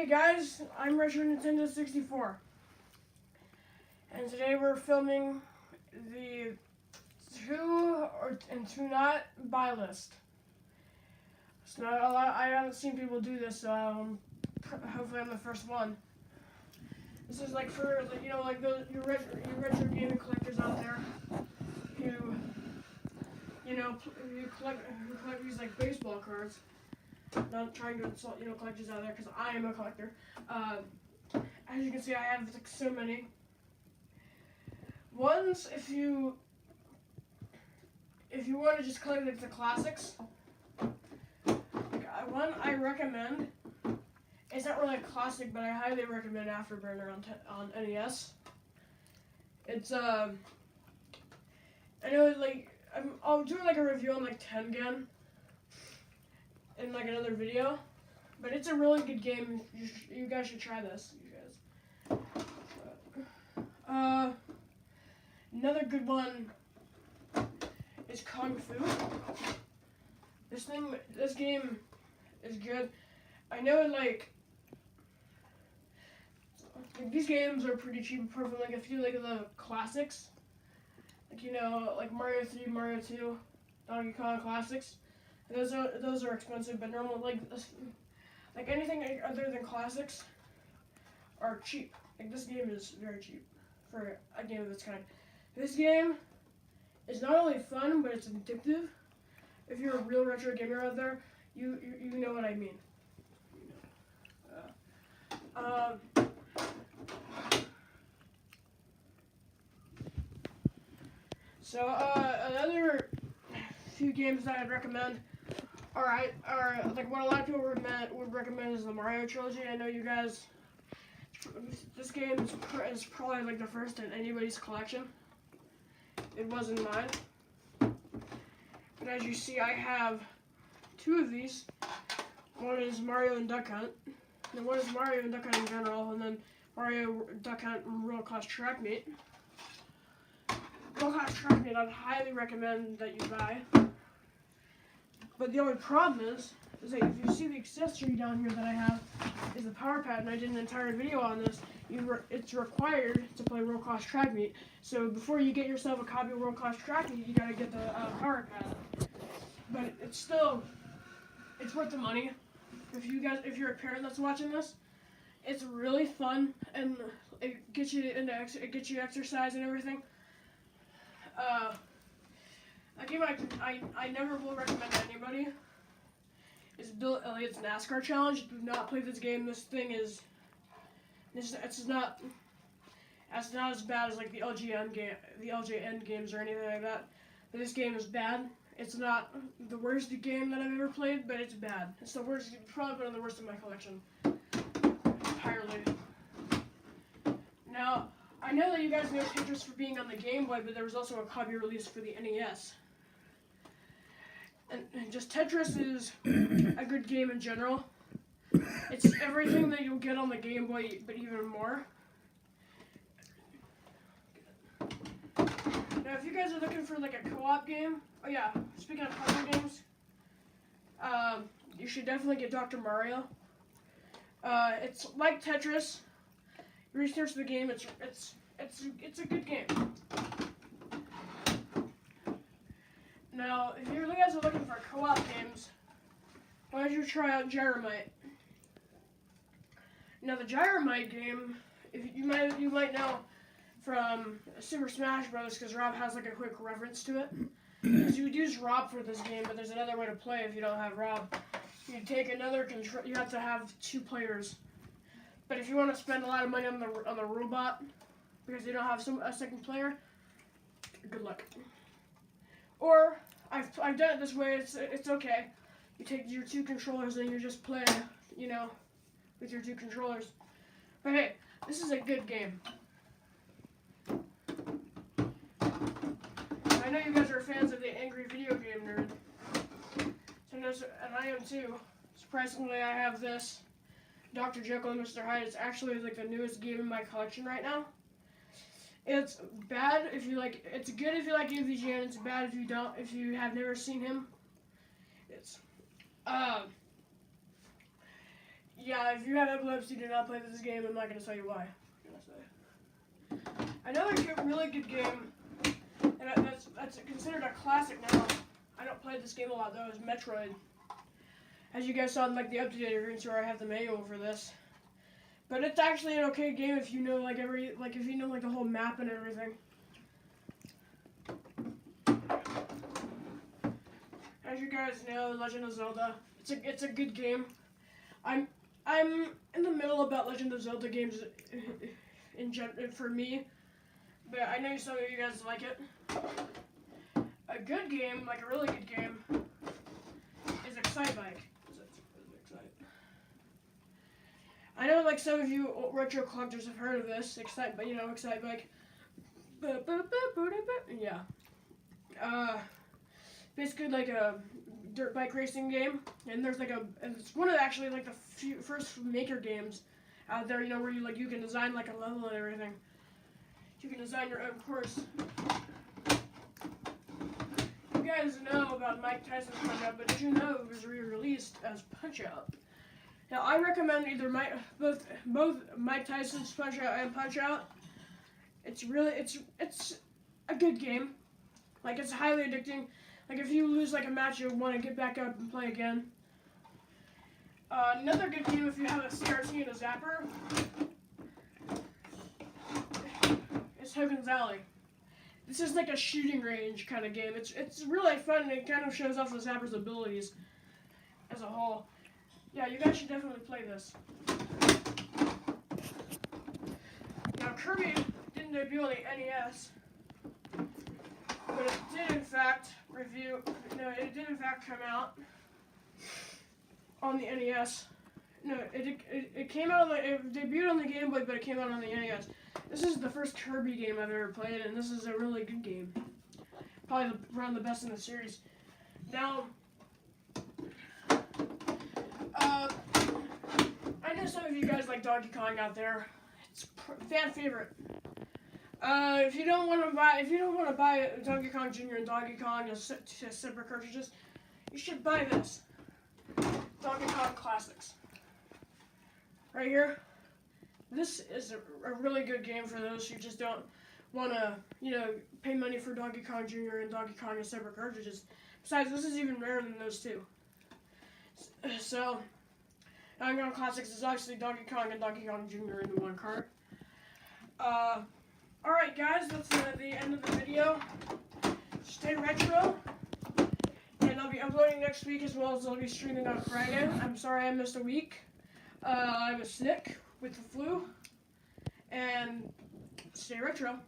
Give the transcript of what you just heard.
Hey guys, I'm Retro Nintendo 64, and today we're filming the two not buy list. It's not a lot. I haven't seen people do this, so hopefully I'm the first one. This is like for like your retro gaming collectors out there who who collect these like baseball cards. Not trying to insult collectors out there, because I am a collector. As you can see, I have like so many. Ones, if you want to just collect like the classics, one I recommend. It's not really a classic, but I highly recommend Afterburner on NES. It's I know I'll do like a review on like Tengen in like another video, but it's a really good game. You guys should try this. You guys. Another good one is Kung Fu. This game is good. I know these games are pretty cheap. Like if you like the classics, like Mario 3, Mario 2, Donkey Kong classics. Those are expensive, but normally like anything other than classics are cheap. Like this game is very cheap for a game of its kind. This game is not only fun, but it's addictive. If you're a real retro gamer out there, you know what I mean. Another few games that I'd recommend are like what a lot of people would recommend is the Mario trilogy. I know you guys. This game is probably like the first in anybody's collection. It wasn't mine. But as you see, I have two of these. One is Mario and Duck Hunt, and one is Mario and Duck Hunt in general, and then Mario, Duck Hunt, and Roller Coaster Track Meet. Roller Coaster Track Meet, I'd highly recommend that you buy. But the only problem is that if you see the accessory down here that I have is the power pad, and I did an entire video on this. It's required to play Roller Coaster Track Meet. So before you get yourself a copy of Roller Coaster Track Meet, you gotta get the power pad. But it's worth the money. If you're a parent that's watching this, it's really fun and it gets you exercise and everything. A game I never will recommend to anybody is Bill Elliott's NASCAR Challenge. Do not play this game. This thing is it's not as bad as like the LJN games or anything like that. But this game is bad. It's not the worst game that I've ever played, but it's bad. It's the worst, probably one of the worst in my collection. Entirely. Now, I know that you guys know Tetris for being on the Game Boy, but there was also a copy release for the NES. And just Tetris is a good game in general. It's everything that you'll get on the Game Boy, but even more. Now, if you guys are looking for like a co-op game, oh yeah, speaking of puzzle games, you should definitely get Dr. Mario. It's like Tetris. Research the game. It's a good game. Now, if you guys are looking for co-op games, why don't you try out Gyromite? Now, the Gyromite game, you might know from Super Smash Bros. Because Rob has like a quick reference to it. Because you would use Rob for this game, but there's another way to play if you don't have Rob. You take another control. You have to have two players. But if you want to spend a lot of money on the robot because you don't have a second player, good luck. Or I've done it this way. It's okay. You take your two controllers and you just play, with your two controllers. But hey, this is a good game. I know you guys are fans of the Angry Video Game Nerd, and I am too. Surprisingly, I have this Dr. Jekyll and Mr. Hyde. It's actually like the newest game in my collection right now. It's bad if you like. It's good if you like UVG, and it's bad if you don't. If you have never seen him, it's yeah, if you have epilepsy, do not play this game. I'm not gonna tell you why. Another really good game, and that's considered a classic now. I don't play this game a lot though. Is Metroid. As you guys saw in like the updated version, where I have the manual for this. But it's actually an okay game if you know like if you know like the whole map and everything. As you guys know, Legend of Zelda, it's a good game. I'm in the middle about Legend of Zelda games for me, but I know some of you guys like it. A good game, like a really good game, is Excitebike. I know like some of you retro collectors have heard of this, Excitebike. Yeah. Basically like a dirt bike racing game, and it's one of actually like the first maker games out there, where you can design like a level and everything. You can design your own course. You guys know about Mike Tyson's Punch-Out, but did you know it was re-released as Punch-Out? Now I recommend either both Mike Tyson's Punch-Out and Punch-Out. It's a good game. Like it's highly addicting. Like if you lose like a match, you'll want to get back up and play again. Another good game if you have a CRT and a zapper is Hogan's Alley. This is like a shooting range kind of game. It's really fun and it kind of shows off the zapper's abilities as a whole. Yeah, you guys should definitely play this. Now Kirby didn't debut on the NES, but it did in fact come out on the NES. No, it came out it debuted on the Game Boy, but it came out on the NES. This is the first Kirby game I've ever played, and this is a really good game. Probably one of the best in the series. Now, I know some of you guys like Donkey Kong out there. It's fan favorite. If you don't want to buy Donkey Kong Jr. and Donkey Kong as separate cartridges, you should buy this Donkey Kong Classics. Right here. This is a really good game for those who just don't want to, pay money for Donkey Kong Jr. and Donkey Kong as separate cartridges. Besides, this is even rarer than those two. So, Donkey Kong Classics is actually Donkey Kong and Donkey Kong Jr. in one cart. Alright guys, that's the end of the video. Stay retro. And I'll be uploading next week as well as I'll be streaming on Friday. I'm sorry I missed a week. I was sick with the flu. And stay retro.